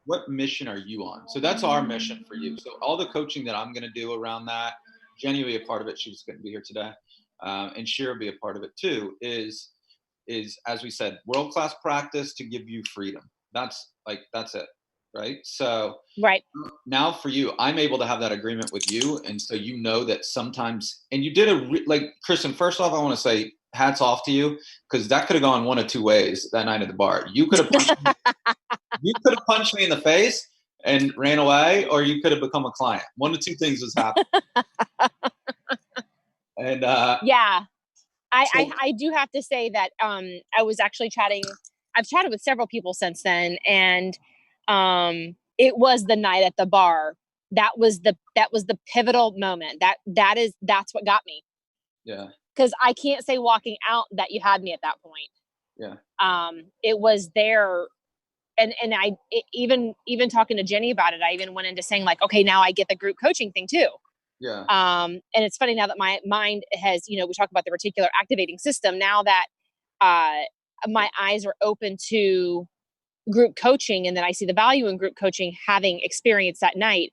what mission are you on? So that's our mission for you. So all the coaching that I'm going to do around that, Jenny will be a part of it. She's going to be here today. And Shira will be a part of it too, is, as we said, world-class practice to give you freedom. That's it. Right. So now for you, I'm able to have that agreement with you. And so, you know, that sometimes, and you did Kristin, first off, I want to say hats off to you, because that could have gone one of two ways that night at the bar. You could have punched me in the face and ran away, or you could have become a client. One of two things was happening. And I do have to say that I was actually I've chatted with several people since then, and it was the night at the bar that was the pivotal moment. That's what got me. Yeah. Because I can't say walking out that you had me at that point. Yeah. It was there. And even talking to Jenny about it, I even went into saying like, okay, now I get the group coaching thing too. Yeah. And it's funny now that my mind has, we talk about the reticular activating system, now that my eyes are open to group coaching, and then I see the value in group coaching, having experienced that night,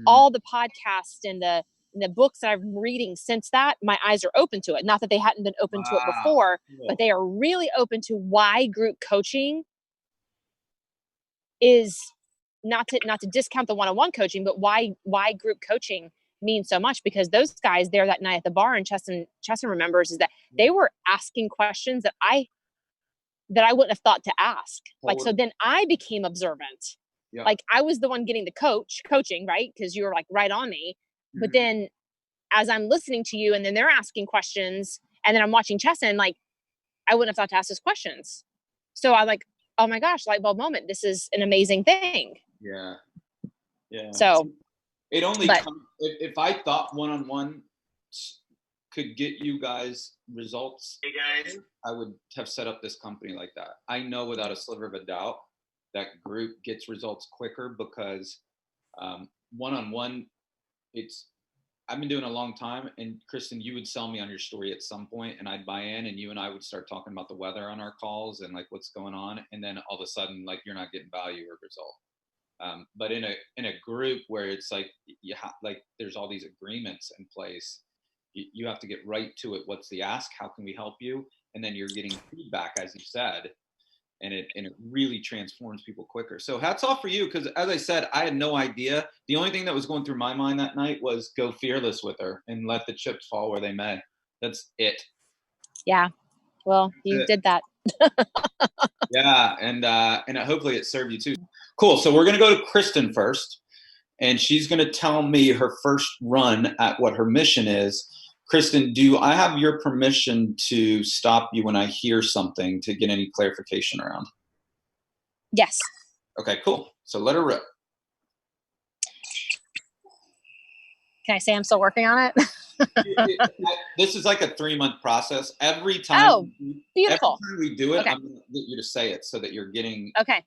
all the podcasts and the books that I'm reading since that, my eyes are open to it. Not that they hadn't been open to it before, but they are really open to why group coaching is not to discount the one-on-one coaching, but why group coaching means so much. Because those guys there that night at the bar, and Chesson remembers, is that they were asking questions that I wouldn't have thought to ask. Like, so then I became observant. Yeah. Like, I was the one getting the coaching, right? Because you were like right on me. But then as I'm listening to you, and then they're asking questions, and then I'm watching Chesson, like, I wouldn't have thought to ask those questions. So I'm like, oh my gosh, light bulb moment. This is an amazing thing. Yeah. Yeah. So it only comes, if I thought one-on-one could get you guys results, I would have set up this company like that. I know without a sliver of a doubt that group gets results quicker, because one-on-one, I've been doing it a long time, and Kristin, you would sell me on your story at some point, and I'd buy in, and you and I would start talking about the weather on our calls and like what's going on, and then all of a sudden, like, you're not getting value or result. But in a group where it's like there's all these agreements in place, you have to get right to it. What's the ask? How can we help you? And then you're getting feedback, as you said, and it really transforms people quicker. So hats off for you, because as I said, I had no idea. The only thing that was going through my mind that night was go fearless with her and let the chips fall where they may. That's it. Yeah. Well, you did that. Yeah, and hopefully it served you too. Cool. So we're gonna go to Kristin first, and she's gonna tell me her first run at what her mission is. Kristin, do I have your permission to stop you when I hear something to get any clarification around? Yes. Okay, cool. So let her rip. Can I say I'm still working on it? This is like a 3-month process. Every time. Oh, beautiful. Every time we do it, okay. I'm going to get you to say it so that you're getting. Okay.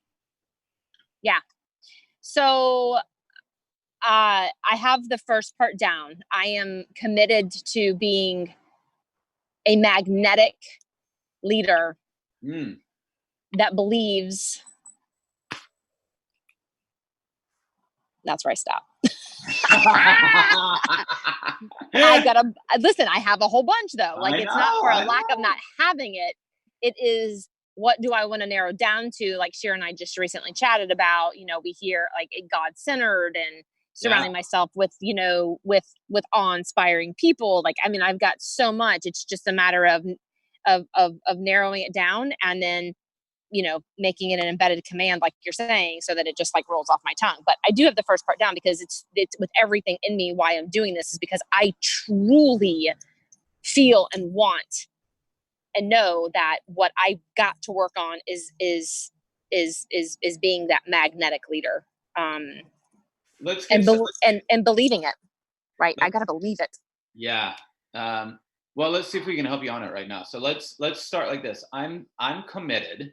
Yeah. So I have the first part down. I am committed to being a magnetic leader that believes. That's where I stop. Listen, I have a whole bunch though. Like, it's not for a lack of not having it. It is, what do I want to narrow down to? Like Shira and I just recently chatted about, we hear like God-centered and surrounding myself with, with awe-inspiring people. Like, I mean, I've got so much. It's just a matter of narrowing it down, and then, making it an embedded command, like you're saying, so that it just like rolls off my tongue. But I do have the first part down, because it's with everything in me. Why I'm doing this is because I truly feel and want and know that what I got to work on is being that magnetic leader. And believing it, right? I got to believe it. Yeah. Well, let's see if we can help you on it right now. So let's start like this. I'm committed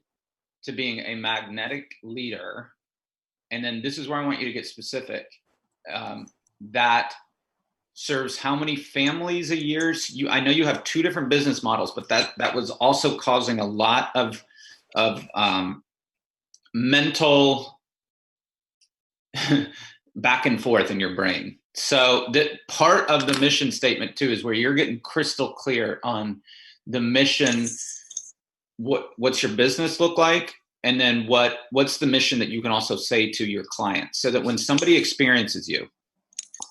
to being a magnetic leader. And then this is where I want you to get specific. That serves how many families a year? I know you have 2 different business models, but that was also causing a lot of mental back and forth in your brain. So that part of the mission statement too is where you're getting crystal clear on the mission. What's your business look like? And then what's the mission that you can also say to your clients, so that when somebody experiences you,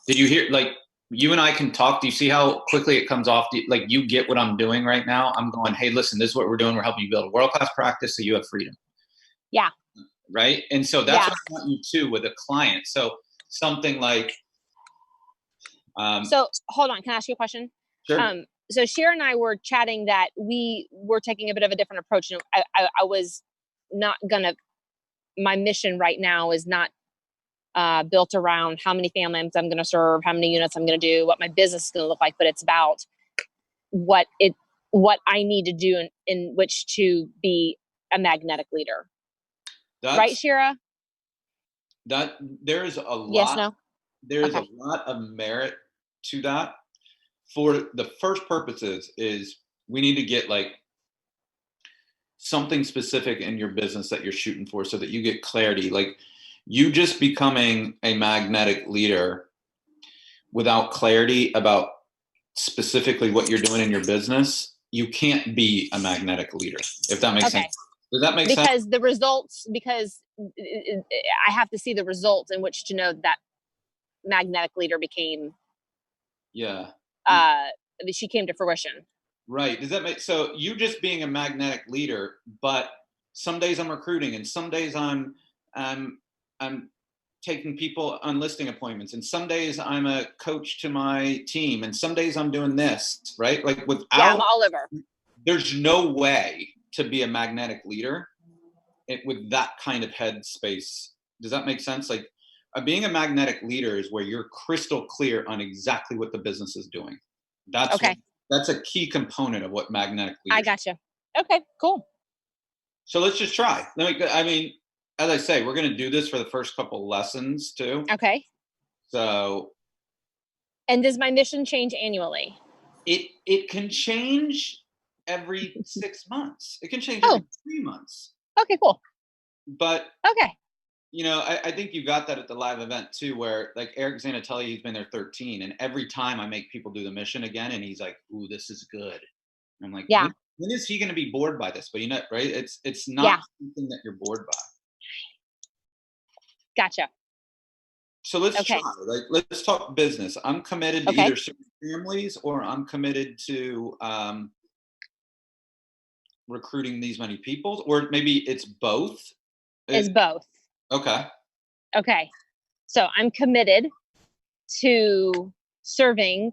did you hear, like, you and I can talk. Do you see how quickly it comes off? Like, you get what I'm doing right now? I'm going, hey, listen, this is what we're doing. We're helping you build a world-class practice so you have freedom. Yeah. Right. And so that's what I want you to with a client. So something like, so hold on. Can I ask you a question? Sure. So Cher and I were chatting that we were taking a bit of a different approach. And I was not gonna, my mission right now is not built around how many families I'm going to serve, how many units I'm going to do, what my business is going to look like, but it's about what I need to do in which to be a magnetic leader. Right, Shira? That there is a lot. Yes, no? There is a lot of merit to that. For the first purposes is we need to get like something specific in your business that you're shooting for, so that you get clarity. Like, you just becoming a magnetic leader without clarity about specifically what you're doing in your business, you can't be a magnetic leader, if that makes sense. Does that make sense? Because the results, I have to see the results in which to know that magnetic leader became, she came to fruition. Right. Does that make, so you just being a magnetic leader, but some days I'm recruiting, and some days I'm taking people on listing appointments, and some days I'm a coach to my team, and some days I'm doing this, right? Like, without, I'm all over. There's no way to be a magnetic leader with that kind of headspace. Does that make sense? Like, being a magnetic leader is where you're crystal clear on exactly what the business is doing. That's okay. That's a key component of what magnetic leadership. I gotcha. Okay, cool. So let's just try. I mean, as I say, we're going to do this for the first couple lessons too. Okay. So. And does my mission change annually? It can change every 6 months. It can change every 3 months. Okay, cool. But. Okay. You know, I think you got that at the live event too, where like Eric Zanatelli, he's been there 13, and every time I make people do the mission again, and he's like, "Ooh, this is good." And I'm like, "Yeah." When is he going to be bored by this? But you know, right? It's not something that you're bored by. Gotcha. So let's try. Like, let's talk business. I'm committed to either certain families, or I'm committed to recruiting these many people, or maybe it's both. It's both. Okay. Okay. So I'm committed to serving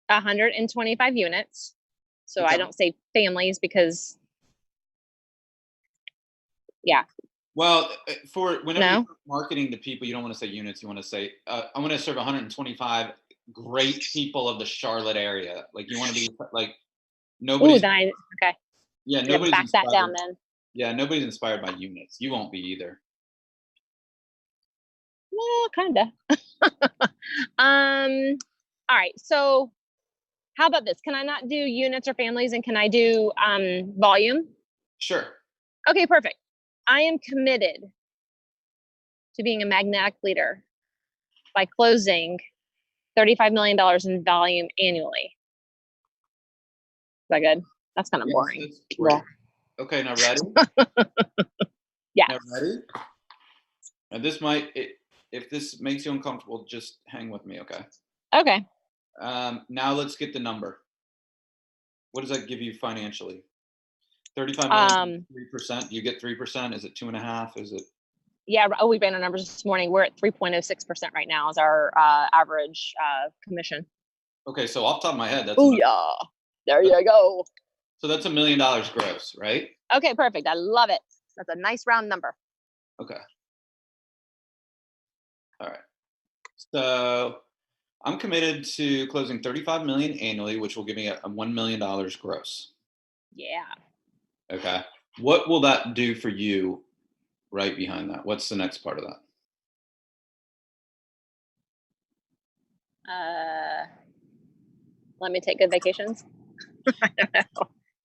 125 units. So I don't say families because, Well, for whenever you're marketing to people, you don't want to say units. You want to say, I want to serve 125 great people of the Charlotte area. Like, you want to be like, nobody's. Okay. Yeah, nobody's back that down then. Yeah, nobody's inspired by units. You won't be either. Well, kinda. All right. So how about this? Can I not do units or families, and can I do volume? Sure. Okay, perfect. I am committed to being a magnetic leader by closing $35 million in volume annually. Is that good? That's kind of boring. Well, okay, now ready? Yeah. Now ready? And this might, if this makes you uncomfortable, just hang with me, okay? Okay. Now let's get the number. What does that give you financially? 35 million, 3%. You get 3%. Is it 2.5? Is it? Yeah. Oh, we ran our numbers this morning. We're at 3.06% right now as our average commission. Okay, so off the top of my head, that's. Oh yeah. There you go. So that's $1 million gross, right? Okay, perfect. I love it. That's a nice round number. Okay. All right. So I'm committed to closing 35 million annually, which will give me a $1 million gross. Yeah. Okay. What will that do for you right behind that? What's the next part of that? Let me take good vacations. I don't know.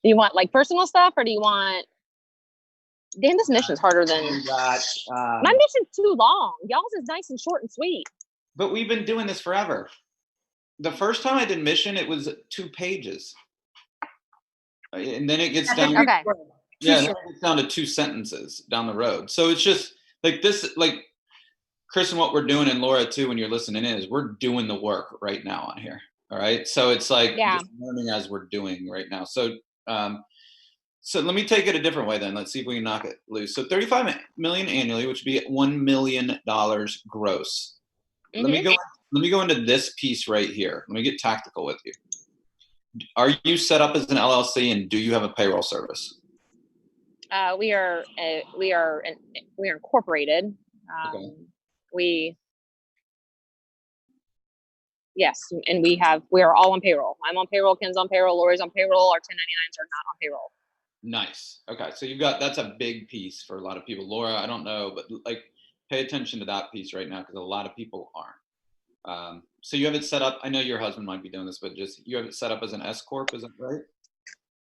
Do you want like personal stuff, or do you want? Damn, this mission's harder than my mission's too long. Y'all's is nice and short and sweet. But we've been doing this forever. The first time I did mission, it was 2 pages. And then it gets down okay. Yeah, it gets down to 2 sentences down the road. So it's just like this, like Chris, and what we're doing, and Laura too, when you're listening in, is we're doing the work right now on here. All right. So it's like just learning as we're doing right now. So so let me take it a different way then. Let's see if we can knock it loose. So 35 million annually, which would be $1 million gross. Mm-hmm. Let me go into this piece right here. Let me get tactical with you. Are you set up as an LLC, and do you have a payroll service? We are incorporated. Okay. Yes, and we are all on payroll. I'm on payroll. Ken's on payroll. Lori's on payroll. Our 1099s are not on payroll. Nice. Okay, so that's a big piece for a lot of people. Laura, I don't know, but like pay attention to that piece right now because a lot of people aren't. So you have it set up. I know your husband might be doing this, but just you have it set up as an S corp. Is that right?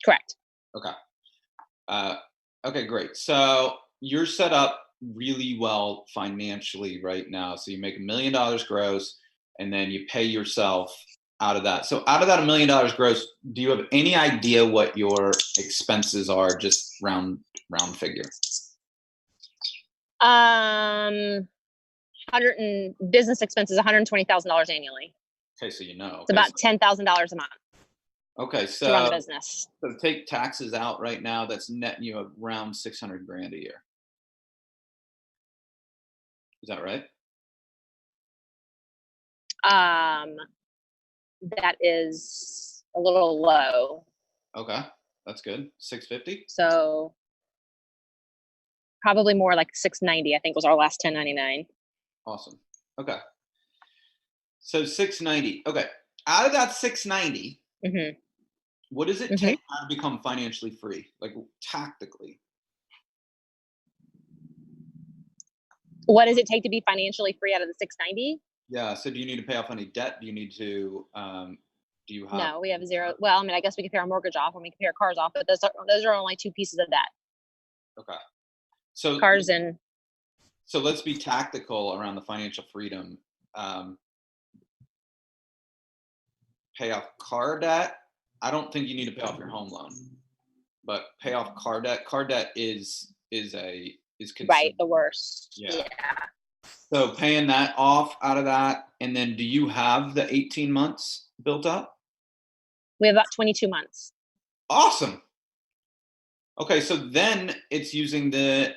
Correct. Okay. Okay, great. So you're set up really well financially right now. So you make $1 million gross, and then you pay yourself out of that. So out of that $1 million gross, do you have any idea what your expenses are? Just round figure. Business expenses, $120,000 annually. Okay, so you know. It's about $10,000 a month. Okay, so to run the business. So take taxes out right now. That's netting you around $600,000 a year. Is that right? That is a little low. Okay, that's good. 650. So probably more like 690. I think was our last 1099. Awesome. Okay. So 690. Okay. Out of that 690, mm-hmm. What does it take to become financially free? Like tactically. What does it take to be financially free out of the 690? Yeah. So do you need to pay off any debt? Do you need to, do you have? No, we have zero. Well, I mean, I guess we can pay our mortgage off and we can pay our cars off, but those are only 2 pieces of debt. Okay. So cars and. So let's be tactical around the financial freedom. Pay off car debt. I don't think you need to pay off your home loan, but pay off car debt. Car debt is right, the worst. Yeah. So paying that off out of that, and then do you have the 18 months built up? We have about 22 months. Awesome. Okay, so then it's using the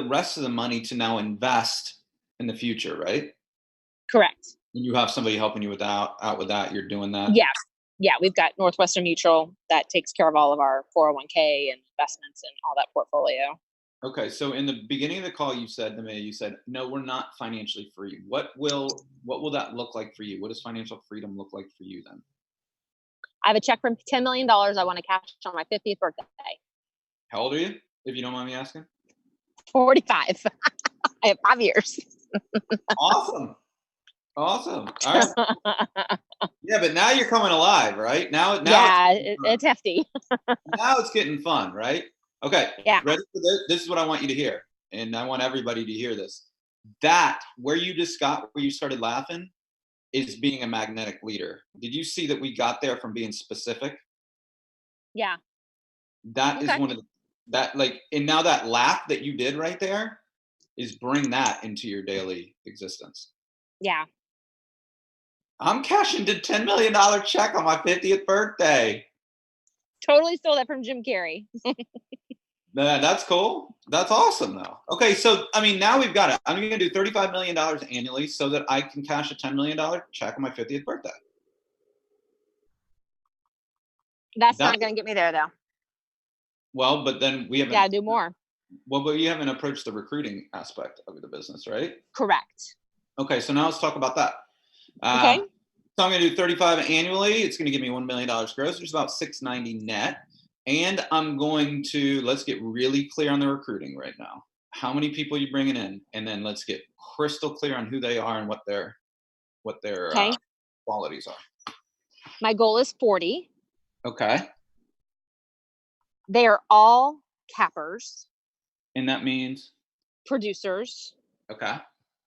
rest of the money to now invest in the future, right? Correct. And you have somebody helping you with that. You're doing that. Yeah. We've got Northwestern Mutual that takes care of all of our 401k and investments and all that portfolio. Okay, so in the beginning of the call, you said to me, no, we're not financially free. What will that look like for you? What does financial freedom look like for you then? I have a check for $10 million I want to cash on my 50th birthday. How old are you, if you don't mind me asking? 45. I have 5 years. Awesome. All right. Yeah, but now you're coming alive, right? Now it's hefty. Now it's getting fun, right? Okay. Yeah. Ready for this? This is what I want you to hear, and I want everybody to hear this. That where you started laughing is being a magnetic leader. Did you see that we got there from being specific? Yeah. That is one of and now that laugh that you did right there is bring that into your daily existence. Yeah. I'm cashing the $10 million check on my 50th birthday. Totally stole that from Jim Carrey. Man, that's cool. That's awesome, though. Okay, so, I mean, now we've got it. I'm going to do $35 million annually so that I can cash a $10 million check on my 50th birthday. That's not going to get me there, though. Well, but then we haven't. Yeah, do more. Well, but you haven't approached the recruiting aspect of the business, right? Correct. Okay, so now let's talk about that. Okay. So I'm going to do 35 annually. It's going to give me $1 million gross, which is about 690 net. And I'm going to, let's get really clear on the recruiting right now. How many people are you bringing in? And then let's get crystal clear on who they are and what their qualities are. My goal is 40. Okay. They are all cappers. And that means? Producers. Okay.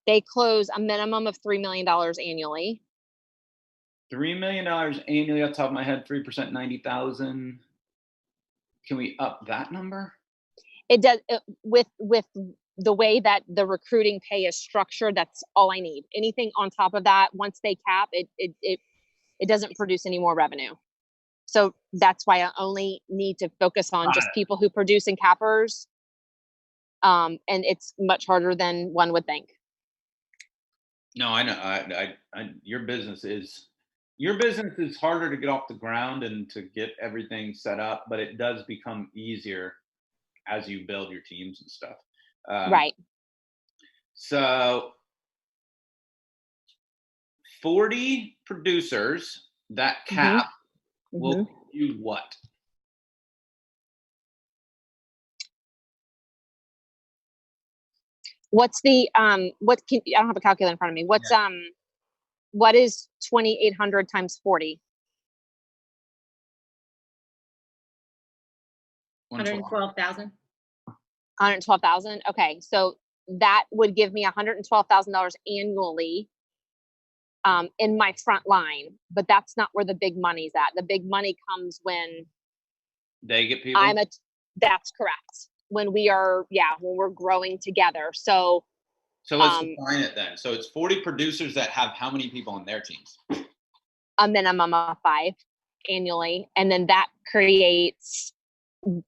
They close a minimum of $3 million annually. $3 million annually, off the top of my head, 3%, 90,000. Can we up that number? It does, with the way that the recruiting pay is structured. That's all I need. Anything on top of that, once they cap it doesn't produce any more revenue. So that's why I only need to focus on just people who produce in cappers. And it's much harder than one would think. No, I know. Your business is harder to get off the ground and to get everything set up, but it does become easier as you build your teams and stuff. Right. So 40 producers, that cap will give you what? What's the I don't have a calculator in front of me. What's what is 2,800 times 40? 112,000. 112,000. Okay, so that would give me $112,000 annually in my front line, but that's not where the big money's at. The big money comes when they get people. That's correct. When we are, when we're growing together. So let's define it then. So it's 40 producers that have how many people on their teams? A minimum of 5 annually, and then that creates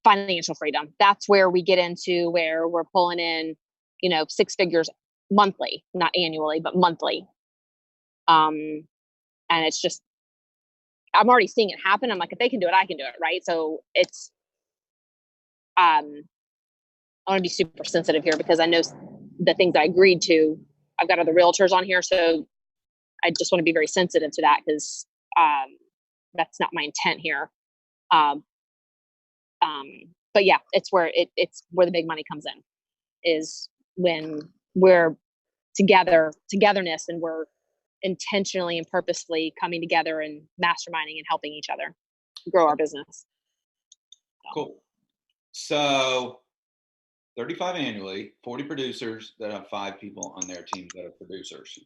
financial freedom. That's where we get into where we're pulling in, 6 figures monthly, not annually, but monthly. And it's just, I'm already seeing it happen. I'm like, if they can do it, I can do it. Right. So it's, I want to be super sensitive here because I know the things I agreed to. I've got other realtors on here. So I just want to be very sensitive to that because that's not my intent here. But yeah, it's where the big money comes in, is when we're togetherness, and we're intentionally and purposefully coming together and masterminding and helping each other grow our business. Cool. So 35 annually, 40 producers that have 5 people on their teams that are producers.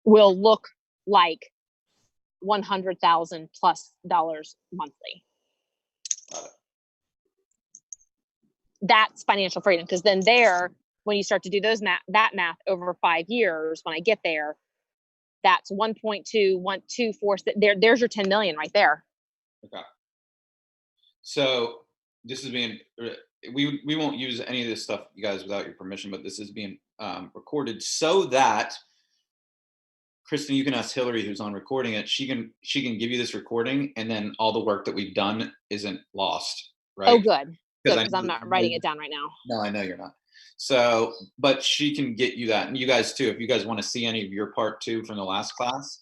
Will look like $100,000 plus monthly. Got it. That's financial freedom, because then when you start to do that math over 5 years, when I get there, that's 1.2, there's your 10 million right there. Okay. So this is being, we won't use any of this stuff, you guys, without your permission, but this is being recorded so that Kristin, you can ask Hillary, who's on recording it. She can give you this recording, and then all the work that we've done isn't lost, right? Oh, good. Because I'm not writing it down right now. No, I know you're not. So, but she can get you that, and you guys too. If you guys want to see any of your part 2 from the last class,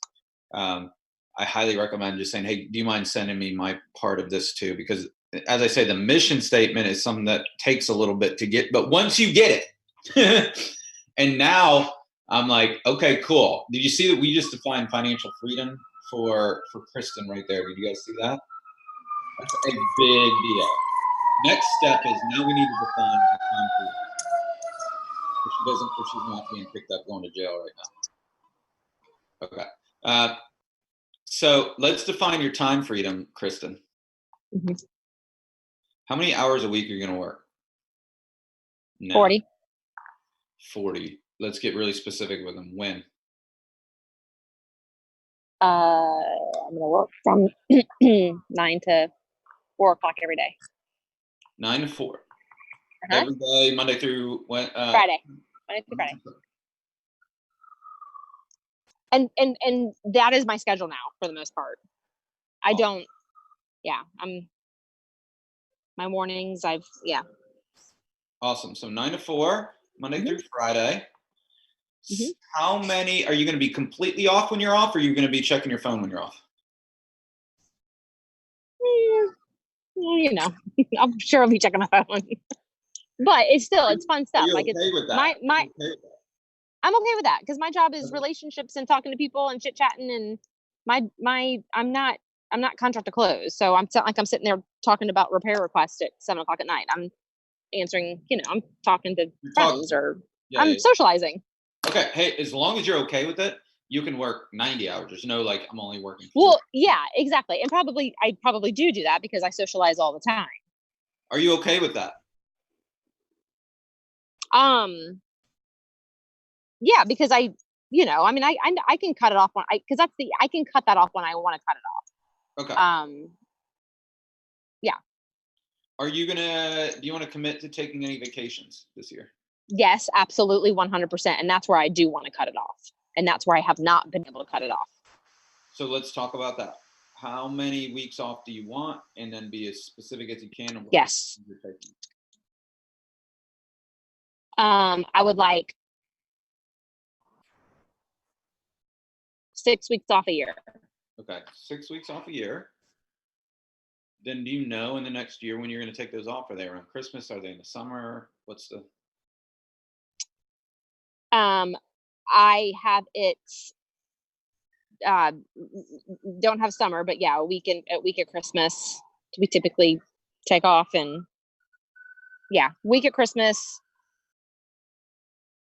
I highly recommend just saying, "Hey, do you mind sending me my part of this too?" Because, as I say, the mission statement is something that takes a little bit to get, but once you get it, and now I'm like, okay, cool. Did you see that we just defined financial freedom for Kristin right there? Did you guys see that? That's a big deal. Next step is now we need to define her time freedom. If she's not being picked up going to jail right now. Okay. So let's define your time freedom, Kristin. How many hours a week are you going to work? No. 40. 40. Let's get really specific with them. When? I'm going to work from 9 to 4 o'clock every day. 9 to 4. Every day, Monday through Friday. Monday through Friday. And that is my schedule now for the most part. I don't. Yeah, my mornings. Awesome. So 9 to 4, Monday through Friday. How many are you going to be completely off when you're off, or are you going to be checking your phone when you're off? I'm sure I'll be checking my phone. But it's fun stuff. Like, it's with that? I'm okay with that because my job is relationships and talking to people and chit chatting, and I'm not I'm not contract to close. So I'm sitting there talking about repair requests at 7:00 at night. I'm answering, I'm talking to friends or I'm socializing. Okay. Hey, as long as you're okay with it, you can work 90 hours. There's no like, I'm only working 40. Well, yeah, exactly. And I probably do that because I socialize all the time. Are you okay with that? Yeah, because I can cut it off I can cut that off when I want to cut it off. Okay. Yeah. Do you want to commit to taking any vacations this year? Yes, absolutely. 100%. And that's where I do want to cut it off. And that's where I have not been able to cut it off. So let's talk about that. How many weeks off do you want? And then be as specific as you can. Yes. I would like 6 weeks off a year. Okay. 6 weeks off a year. Then do you know in the next year when you're going to take those off? Are they around Christmas? Are they in the summer? What's the? I have it, don't have summer, but yeah, a week at Christmas we typically take off, and yeah, week at Christmas,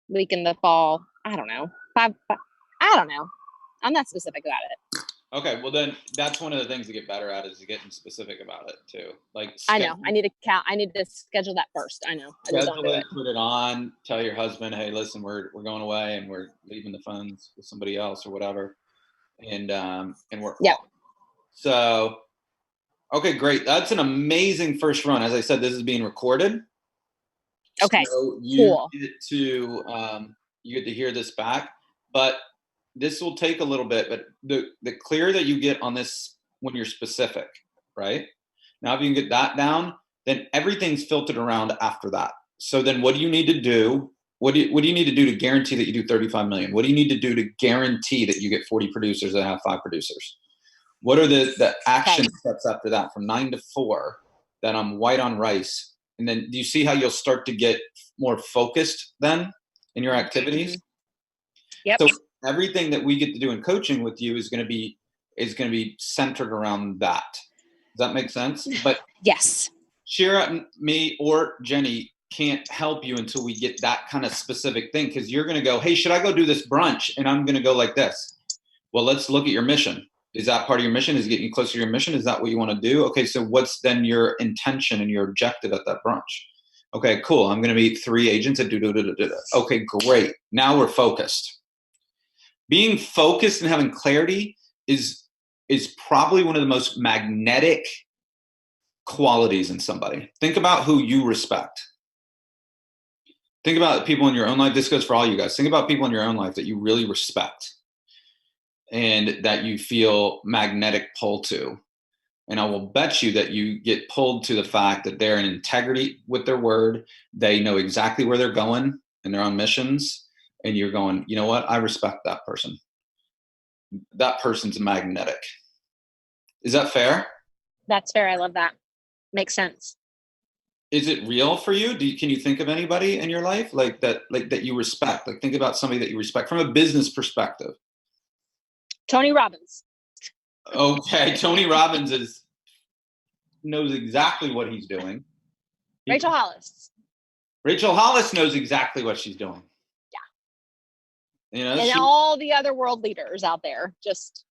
week in the fall. I don't know. I don't know. I'm not specific about it. Okay, well then that's one of the things to get better at is getting specific about it too. Like I know. I need to count. I need to schedule that first. I know. I just don't do it. Put it on. Tell your husband, hey, listen, we're going away and we're leaving the phones with somebody else or whatever, and we're off. So, okay, great. That's an amazing first run. As I said, this is being recorded. Okay. So you get to hear this back, but this will take a little bit. But the clearer that you get on this when you're specific, right? Now, if you can get that down, then everything's filtered around after that. So then what do you need to do? What do you need to do to guarantee that you do 35 million? What do you need to do to guarantee that you get 40 producers that have 5 producers? What are the action steps after that from 9 to 4 that I'm white on rice? And then do you see how you'll start to get more focused then in your activities? Mm-hmm. Yep. So everything that we get to do in coaching with you is going to be centered around that. Does that make sense? But yes, Shira, me, or Jenny can't help you until we get that kind of specific thing, because you're going to go, hey, should I go do this brunch? And I'm going to go like this. Well, let's look at your mission. Is that part of your mission? Is getting you closer to your mission? Is that what you want to do? Okay, so what's then your intention and your objective at that brunch? Okay, cool. I'm going to meet 3 agents that do. Okay, great. Now we're focused. Being focused and having clarity is probably one of the most magnetic qualities in somebody. Think about who you respect. Think about people in your own life. This goes for all you guys. Think about people in your own life that you really respect and that you feel magnetic pull to. And I will bet you that you get pulled to the fact that they're in integrity with their word. They know exactly where they're going and they're on missions. And you're going, you know what? I respect that person. That person's magnetic. Is that fair? That's fair. I love that. Makes sense. Is it real for you? Can you think of anybody in your life like that you respect? Like think about somebody that you respect from a business perspective. Tony Robbins. Okay, Tony Robbins knows exactly what he's doing. Rachel Hollis. Rachel Hollis knows exactly what she's doing. Yeah. And all the other world leaders out there, that's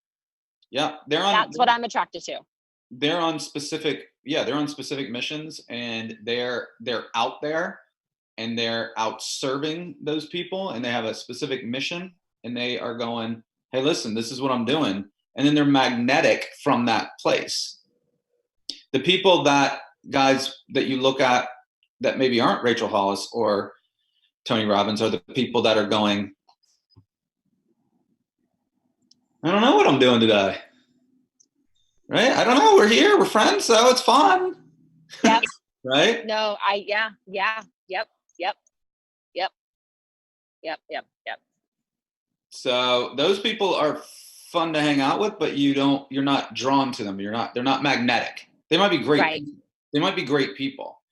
what I'm attracted to. They're on specific missions, and they're out there and they're out serving those people, and they have a specific mission, and they are going, hey, listen, this is what I'm doing. And then they're magnetic from that place. The people guys that you look at that maybe aren't Rachel Hollis or Tony Robbins are the people that are going, I don't know what I'm doing today. Right? I don't know. We're here. We're friends, so it's fun. Yep. Right? No, Yep. So those people are fun to hang out with, but you're not drawn to them. They're not magnetic. They might be great. Right. They might be great people,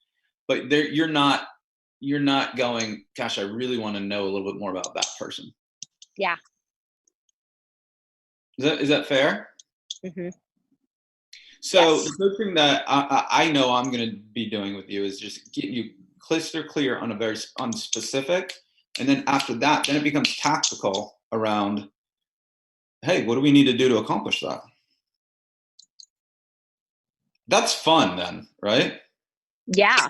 but you're not going, gosh, I really want to know a little bit more about that person. Yeah. Is that fair? Mm-hmm. So the coaching that I know I'm going to be doing with you is just get you crystal clear on specific, and then after that, then it becomes tactical around, hey, what do we need to do to accomplish that? That's fun then, right? Yeah.